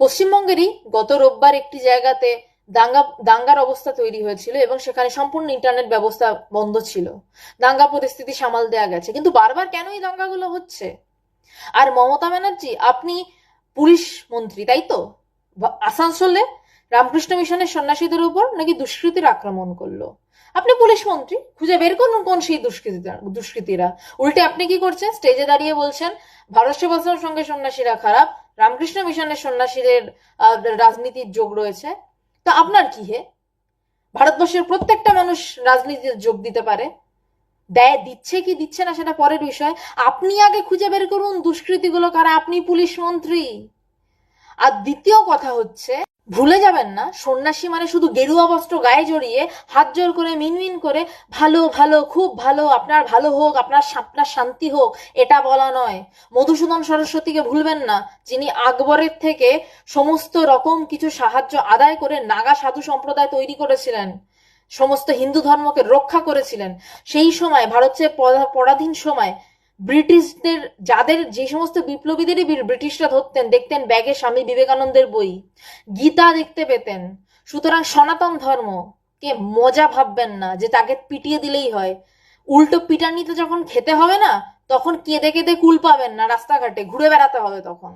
পশ্চিমবঙ্গেরই গত রোববার একটি জায়গাতে দাঙ্গার অবস্থা তৈরি হয়েছিল এবং সেখানে সম্পূর্ণ ইন্টারনেট ব্যবস্থা বন্ধ ছিল। দাঙ্গা পরিস্থিতি সামাল দেওয়া গেছে, কিন্তু বারবার কেন এই দাঙ্গাগুলো হচ্ছে? আর মমতা ব্যানার্জি, আপনি পুলিশ মন্ত্রী, তাই তো? আসানসোলে রামকৃষ্ণ মিশনের সন্ন্যাসীদের উপর নাকি দুষ্কৃতীরা আক্রমণ করলো। আপনি পুলিশ মন্ত্রী, খুঁজে বের করুন কোন সেই দুষ্কৃতীরা। উল্টে আপনি কি করছেন? স্টেজে দাঁড়িয়ে বলছেন ভারত সেবাশ্রমের সঙ্গে সন্ন্যাসীরা খারাপ, রামকৃষ্ণ মিশনের সন্ন্যাসীদের রাজনীতির যোগ রয়েছে। তো আপনার কি হে? ভারতবর্ষের প্রত্যেকটা মানুষ রাজনীতিতে যোগ দিতে পারে, দিচ্ছে কি দিচ্ছে না সেটা পরের বিষয়। আপনি আগে খুঁজে বের করুন দুষ্কৃতীগুলো কারা, আপনি পুলিশ মন্ত্রী। আর দ্বিতীয় কথা হচ্ছে, ভুলে যাবেন না সন্ন্যাসী মানে শুধু গেরুয়া বস্ত্র গায়ে জড়িয়ে হাত জোর করে মিনমিন করে ভালো ভালো খুব ভালো, আপনার ভালো হোক, আপনার শান্তি হোক, এটা বলা নয়। মধুসূদন সরস্বতীকে ভুলবেন না, যিনি আকবরের থেকে সমস্ত রকম কিছু সাহায্য আদায় করে নাগা সাধু সম্প্রদায় তৈরি করেছিলেন, সমস্ত হিন্দু ধর্মকে রক্ষা করেছিলেন। সেই সময় ভারতের পরাধীন সময় ব্রিটিশদের, যাদের যে সমস্ত বিপ্লবীদেরই ব্রিটিশরা ধরতেন, দেখতেন ব্যাগে স্বামী বিবেকানন্দের বই, গীতা দেখতে পেতেন। সুতরাং সনাতন ধর্ম কে মজা ভাববেন না যে তাকে পিটিয়ে দিলেই হয়। উল্টো পিটানিতে যখন খেতে হবে না, তখন কেঁদে কেঁদে কুল পাবেন না, রাস্তাঘাটে ঘুরে বেড়াতে হবে তখন।